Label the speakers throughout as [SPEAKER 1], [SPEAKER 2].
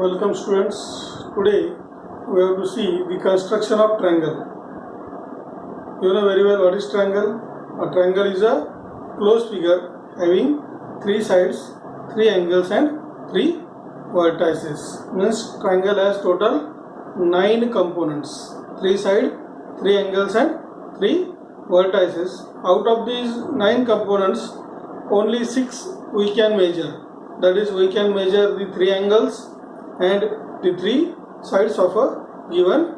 [SPEAKER 1] Welcome students. Today we have to see the construction of triangle. You know very well what is triangle. A triangle is a closed figure having three sides, three angles and three vertices. Means triangle has total 9 components, 3 sides, 3 angles and 3 vertices. Out of these 9 components, only 6 we can measure. That is, we can measure the 3 angles and the 3 sides of a given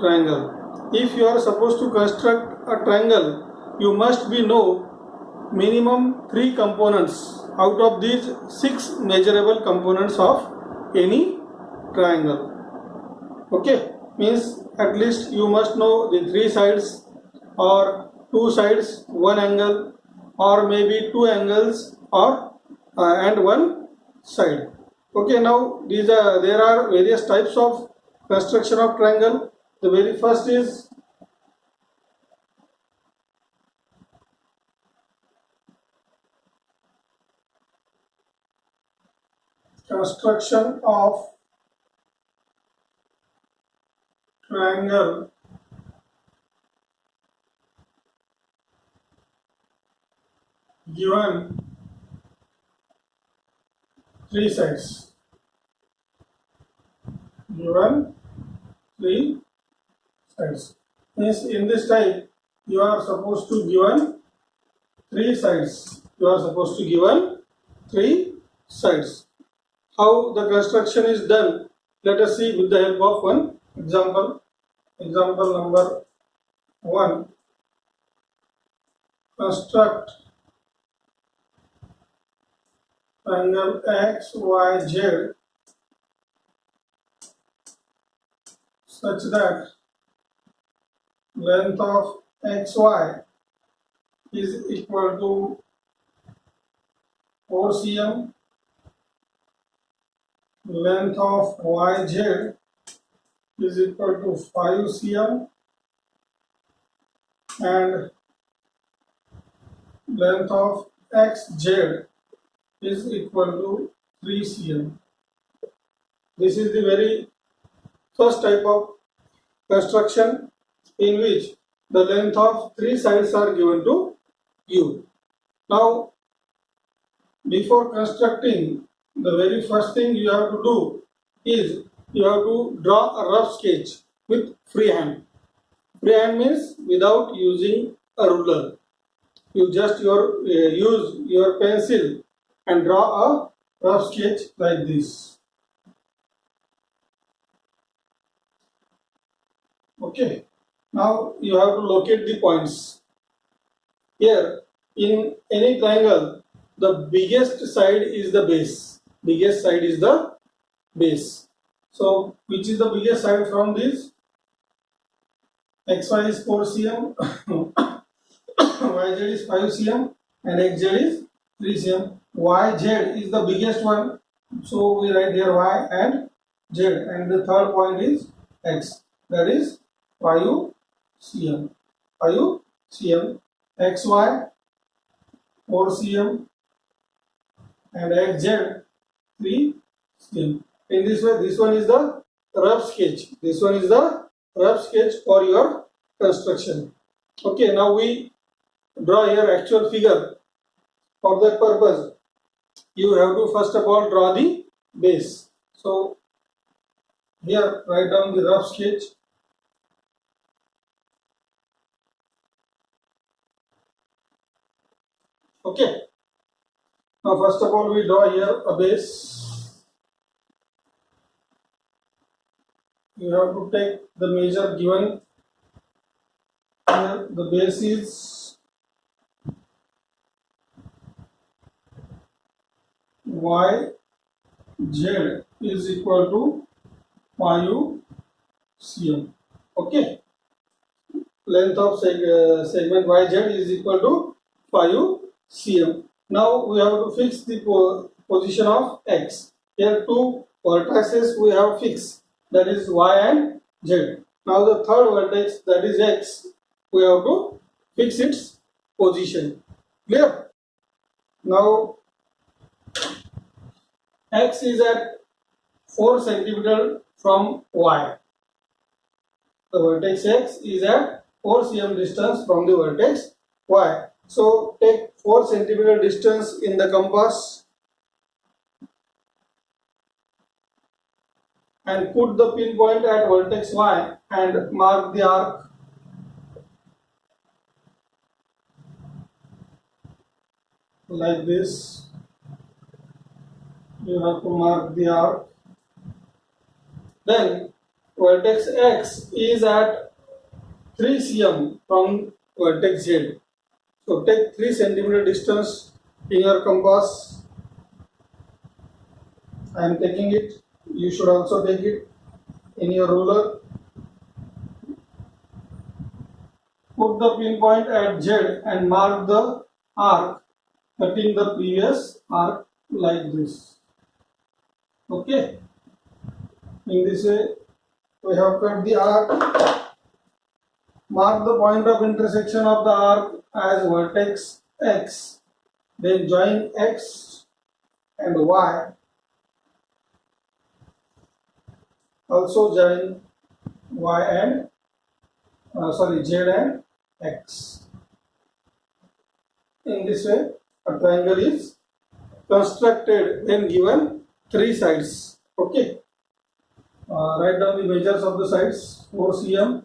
[SPEAKER 1] triangle. If you are supposed to construct a triangle, you must be know minimum 3 components out of these 6 measurable components of any triangle. Okay, means at least you must know the 3 sides or 2 sides, 1 angle, or maybe 2 angles or and 1 side. Okay, now there are various types of construction of triangle. The very first is construction of triangle given 3 sides. Given 3 sides. Means in this type you are supposed to given 3 sides. You are supposed to given 3 sides. How the construction is done? Let us see with the help of one example. Example number 1. Construct triangle XYZ such that length of XY is equal to 4 cm, length of YZ is equal to 5 cm, and length of XZ is equal to 3 cm. This is the very first type of construction in which the length of 3 sides are given to you. Now, before constructing, the very first thing you have to do is you have to draw a rough sketch with freehand. Freehand means without using a ruler. You just use your pencil and draw a rough sketch like this. Okay. Now you have to locate the points. Here in any triangle, the biggest side is the base. Biggest side is the base. So which is the biggest side from this? XY is 4 cm, YZ is 5 cm and XZ is 3 cm. YZ is the biggest one. So we write here Y and Z, and the third point is X. That is 5 cm. 5 cm. XY 4 cm and XZ 3 cm. In this way, this one is the rough sketch. This one is the rough sketch for your construction. Okay, now we draw here actual figure. For that purpose, you have to first of all draw the base. So here write down the rough sketch. Okay. Now first of all we draw here a base. You have to take the measure given here. The base is YZ is equal to 5 cm. Okay. Length of segment YZ is equal to 5 cm. Now we have to fix the position of X. Here 2 vertices we have fixed, that is Y and Z. Now the third vertex, that is X, we have to fix its position. Clear? Now X is at 4 centimeter from Y. The vertex X is at 4 cm distance from the vertex Y. So take 4 centimeter distance in the compass and put the pinpoint at vertex Y and mark the arc. Like this. You have to mark the arc. Then vertex X is at 3 cm from vertex Z. So take 3 centimeter distance in your compass. I am taking it. You should also take it in your ruler. Put the pinpoint at Z and mark the arc, cutting the previous arc like this. Okay. In this way, we have cut the arc. Mark the point of intersection of the arc as vertex X. Then join X and Y. Also join Y and Z and X. In this way, a triangle is constructed when given 3 sides. Okay. Write down the measures of the sides. 4 cm.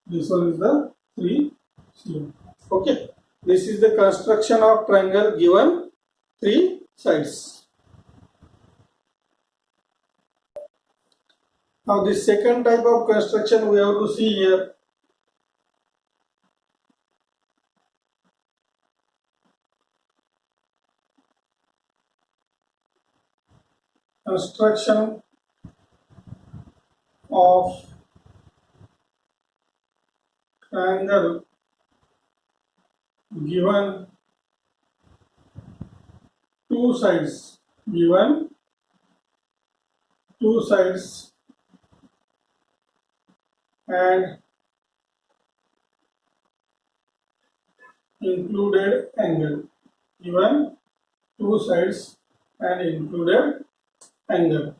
[SPEAKER 1] This one is the 3 cm. Okay. This is the construction of triangle given 3 sides. Now the second type of construction we have to see here. Construction of triangle given 2 sides. Given 2 sides and included angle. Given 2 sides and included angle.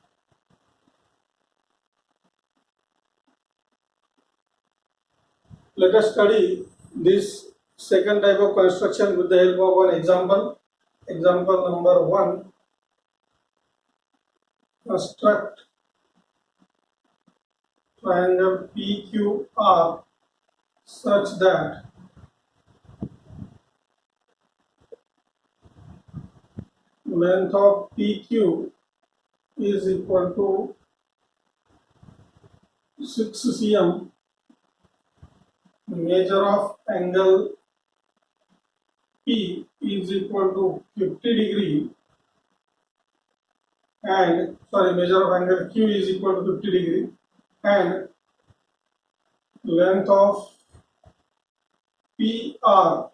[SPEAKER 1] Let us study this second type of construction with the help of an example. Example number 1. Construct triangle PQR such that length of PQ is equal to 6 cm. Measure of angle P is equal to 50 degree and measure of angle Q is equal to 50 degree and length of PR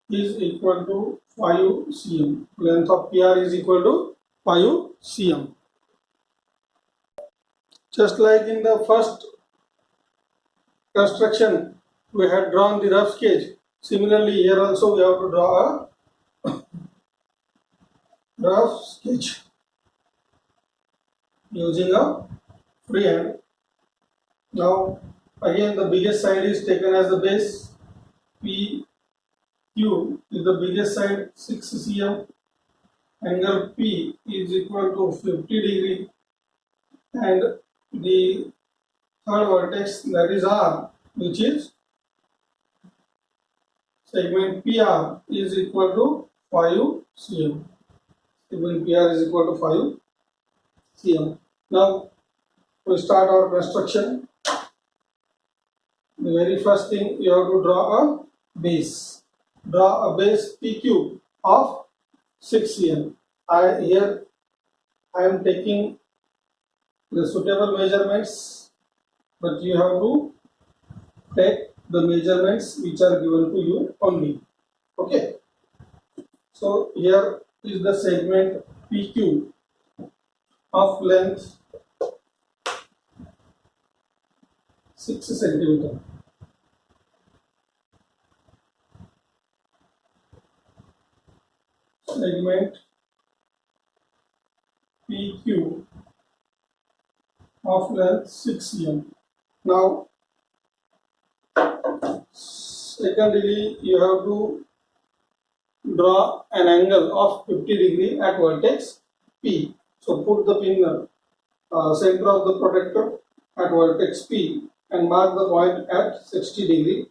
[SPEAKER 1] is equal to 5 cm. Length of PR is equal to 5 cm. Just like in the first construction, we had drawn the rough sketch. Similarly, here also we have to draw a rough sketch using a freehand. Now, again, the biggest side is taken as the base. PQ is the biggest side, 6 cm. Angle P is equal to 50 degree, and the third vertex, that is R, which is segment PR, is equal to 5 cm. Segment PR is equal to 5 cm. Now we start our construction. The very first thing, you have to draw a base. Draw a base PQ of 6 cm. Here I am taking the suitable measurements, but you have to take the measurements which are given to you only. Okay. So here is the segment PQ of length 6 centimeter. Segment PQ of length 6 cm. Now, secondly, you have to draw an angle of 50 degree at vertex P. So put the pin center of the protector at vertex P and mark the point at 60 degree.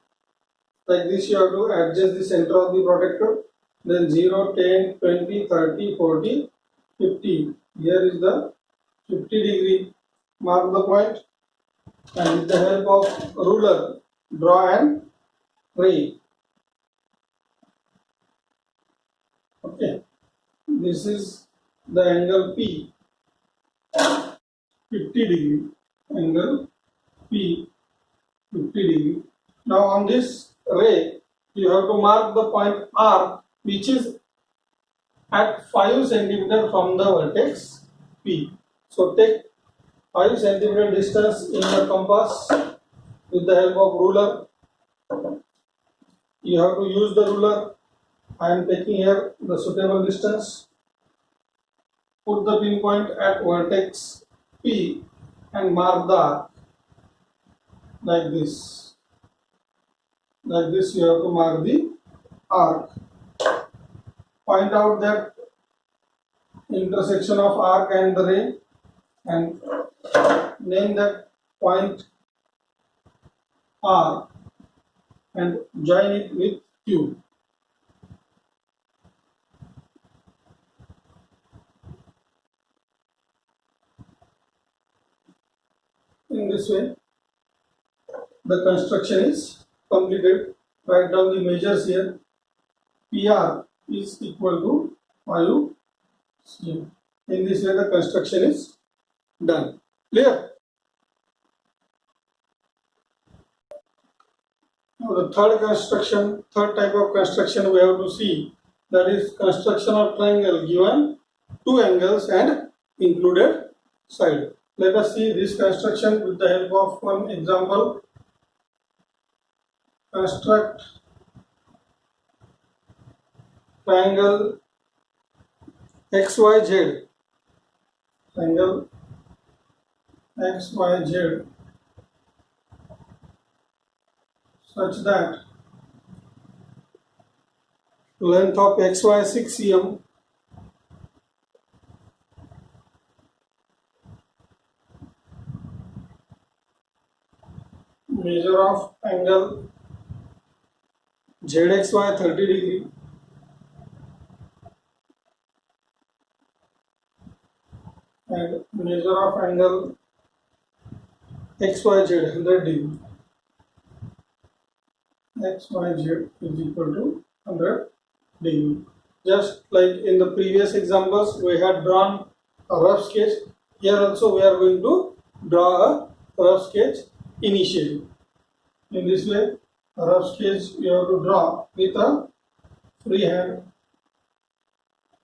[SPEAKER 1] Like this, you have to adjust the center of the protector. Then 0, 10, 20, 30, 40, 50. Here is the 50 degree. Mark the point and with the help of ruler draw an ray. Okay, this is the angle P, 50 degree, angle P, 50 degree. Now on this ray, you have to mark the point R, which is at 5 centimeter from the vertex P. So take 5 centimeter distance in your compass with the help of ruler. You have to use the ruler. I am taking here the suitable distance. Put the pinpoint at vertex P and mark the arc like this. Like this, you have to mark the arc. Point out that intersection of arc and the ray and name that point R and join it with Q. In this way, the construction is completed. Write down the measures here. PR is equal to 5 cm. In this way, the construction is done. Clear? Now, the third type of construction we have to see, that is construction of triangle given two angles and included side. Let us see this construction with the help of one example. Construct triangle XYZ. Triangle XYZ such that length of XY 6 cm, measure of angle ZXY 30 degree, and measure of angle XYZ 100 degree. XYZ is equal to 100 degree. Just like in the previous examples, we had drawn a rough sketch. Here also we are going to draw a rough sketch initially. In this way, a rough sketch you have to draw with a freehand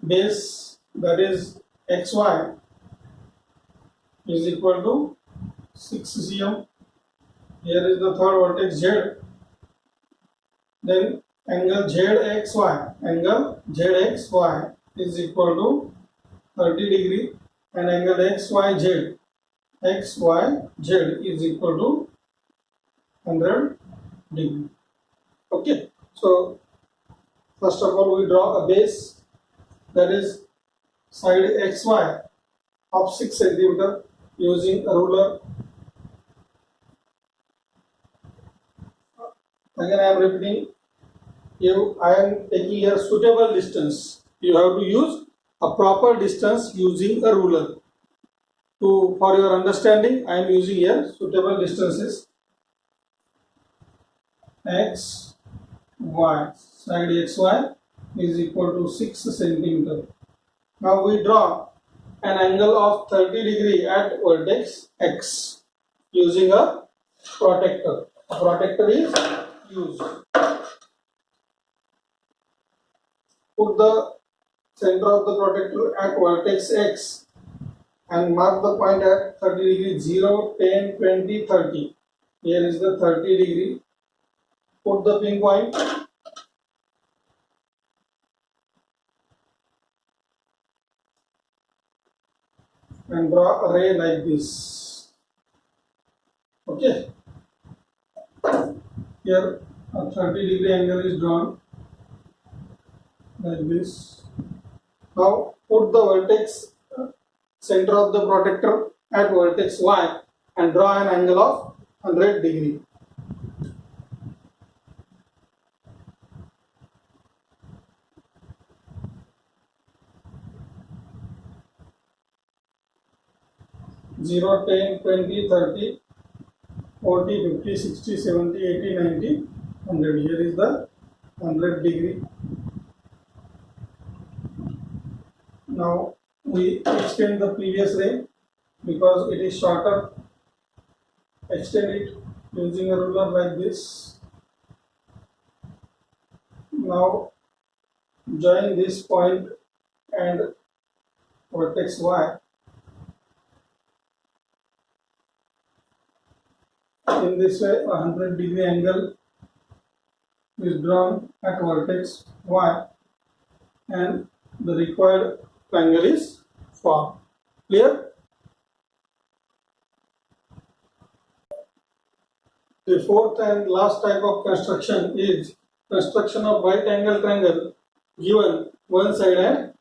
[SPEAKER 1] base, that is XY is equal to 6 cm. Here is the third vertex Z. Then angle ZXY is equal to 30 degree, and angle XYZ is equal to 100 degree. Okay, so first of all we draw a base, that is side XY of 6 centimeter using a ruler. Again I am repeating, I am taking here suitable distance. You have to use a proper distance using a ruler. For your understanding, I am using here suitable distances. X, Y, side XY is equal to 6 centimeter. Now we draw an angle of 30 degree at vertex X using a protector. A protector is used. Put the center of the protector at vertex X and mark the point at 30 degree, 0, 10, 20, 30. Here is the 30 degree. Put the pinpoint and draw a ray like this. Okay. Here a 30-degree angle is drawn like this. Now put the vertex center of the protector at vertex Y and draw an angle of 100 degree. Zero, 10, 20, 30, 40, 50, 60, 70, 80, 90, 100. Here is the 100 degree. Now we extend the previous ray because it is shorter. Extend it using a ruler like this. Now join this point and vertex Y. In this way, a 100-degree angle is drawn at vertex Y and the required triangle is formed. Clear? The fourth and last type of construction is construction of right angle triangle given one side and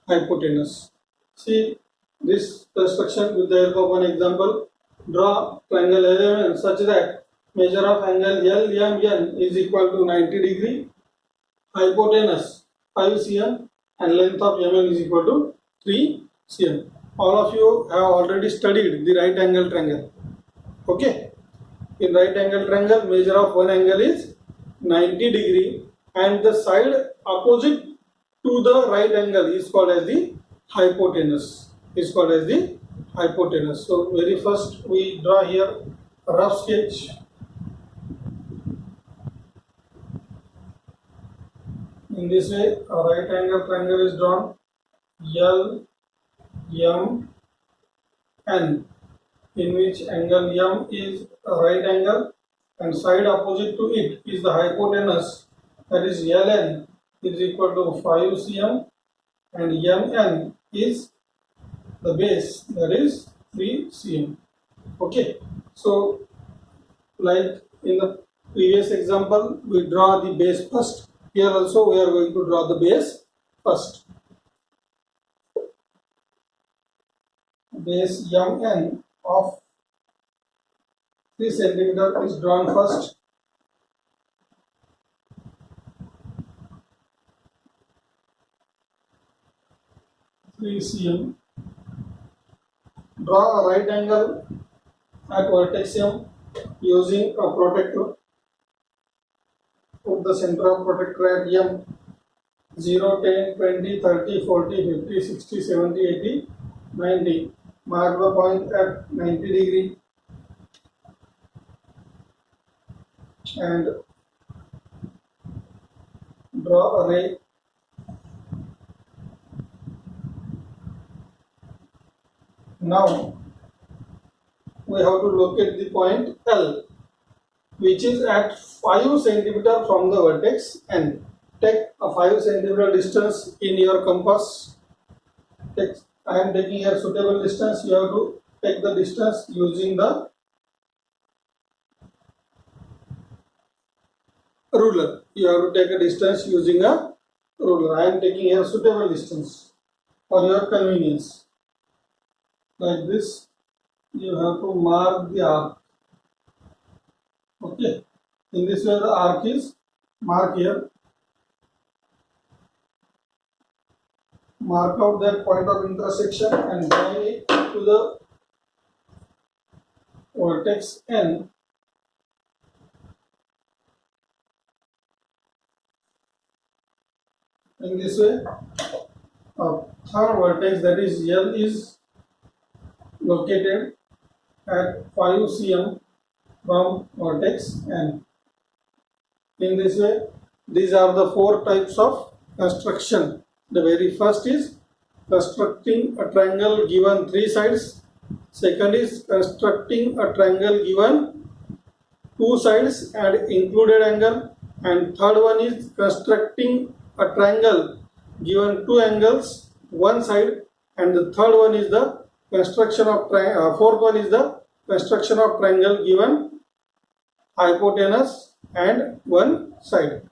[SPEAKER 1] hypotenuse. See this construction with the help of one example. Draw triangle LMN such that measure of angle LMN is equal to 90 degree, hypotenuse 5 cm and length of MN is equal to 3 cm. All of you have already studied the right angle triangle. Okay. In right angle triangle, measure of one angle is 90 degree and the side opposite to the right angle is called as the hypotenuse. So very first we draw here a rough sketch. In this way, a right angle triangle is drawn. L, M, N, in which angle M is a right angle and side opposite to it is the hypotenuse, that is Ln is equal to 5 cm and Mn is the base, that is 3 cm. Okay, so like in the previous example we draw the base first. Here also we are going to draw the base first. Base Mn of 3 cm is drawn first. cm. Draw a right angle at vertex M using a protector. Put the center of protector at M. 0, 10, 20, 30, 40, 50, 60, 70, 80, 90. Mark the point at 90 degree and draw a ray. Now we have to locate the point L, which is at 5 cm from the vertex N. Take a 5 cm distance in your compass. I am taking a suitable distance. You have to take the distance using the ruler. You have to take a distance using a ruler. I am taking a suitable distance for your convenience. Like this, you have to mark the arc. Okay, in this way the arc is marked here. Mark out that point of intersection and join it to the vertex N. In this way, a third vertex, that is L, is located at 5 cm from vertex N. In this way, these are the 4 types of construction. The very first is constructing a triangle given 3 sides. Second is constructing a triangle given 2 sides and included angle. And third one is constructing a triangle given 2 angles, 1 side, and the third one is the construction of fourth one is the construction of triangle given hypotenuse and one side.